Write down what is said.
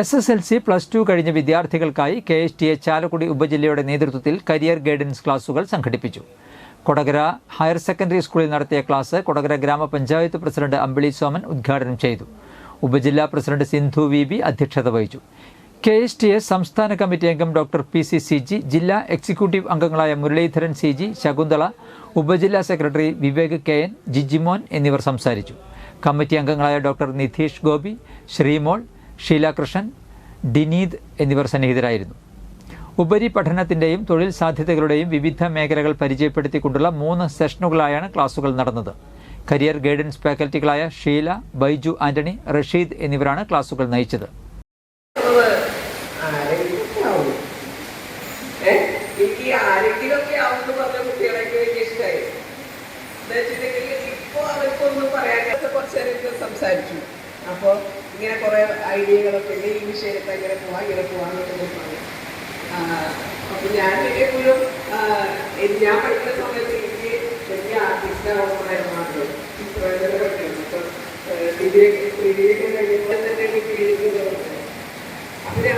SSLC +2 കഴിഞ്ഞ വിദ്യാർത്ഥികൾക്കായി KSTA Chalakudy ഉപജില്ലയുടെ നേതൃത്വത്തിൽ കരിയർ ഗൈഡൻസ് ക്ലാസുകൾ സംഘടിപ്പിച്ചു. കൊടകര ഹയർ സെക്കൻഡറി സ്കൂളിൽ നടത്തിയ ക്ലാസ് കൊടകര ഗ്രാമപഞ്ചായത്ത് പ്രസിഡന്റ് അമ്പിളി സോമൻ ഉദ്ഘാടനം ചെയ്തു. ഉപജില്ലാ പ്രസിഡന്റ് സിന്ധു VB അധ്യക്ഷത വഹിച്ചു. KSTA സംസ്ഥാന കമ്മിറ്റി അംഗം ഡോക്ടർ PC CG, ജില്ലാ എക്സിക്യൂട്ടീവ് അംഗങ്ങളായ മുരളീധരൻ CG, ശകുന്തള, ഉപജില്ലാ സെക്രട്ടറി വിവേക് KN, ജിജിമോൻ എന്നിവർ സംസാരിച്ചു. കമ്മിറ്റി അംഗങ്ങളായ ഡോക്ടർ നിധീഷ് ഗോപി, ശ്രീമോൾ, ഷീലാകൃഷ്ണൻ, ഡിനീത് എന്നിവർ സന്നിഹിതരായിരുന്നു. ഉപരിപഠനത്തിൻ്റെയും തൊഴിൽ സാധ്യതകളുടെയും വിവിധ മേഖലകൾ പരിചയപ്പെടുത്തിക്കൊണ്ടുള്ള 3 സെഷനുകളായാണ് ക്ലാസുകൾ നടന്നത്. കരിയർ ഗൈഡൻസ് ഫാക്കൽറ്റികളായ ഷീല, ബൈജു ആന്റണി, റഷീദ് എന്നിവരാണ് ക്ലാസുകൾ നയിച്ചത്. സംസാരിച്ചു. അപ്പോൾ ഇങ്ങനെ കുറേ ഐഡിയകളൊക്കെ ഉണ്ട്, ഈ വിഷയത്തെ ഇങ്ങനെ പോവാന്നൊക്കെ പറഞ്ഞു. അപ്പോൾ ഞാൻ എപ്പോഴും ഞാൻ പഠിക്കുന്ന സമയത്ത് എനിക്ക് വലിയ ആർട്ടിസ്റ്റാവുന്നതായിരുന്നു ആഗ്രഹം. ചിത്രരചന പഠിക്കണം. അപ്പോൾ ഡിഗ്രിയൊക്കെ കഴിഞ്ഞപ്പോൾ തന്നെ ഡിഗ്രി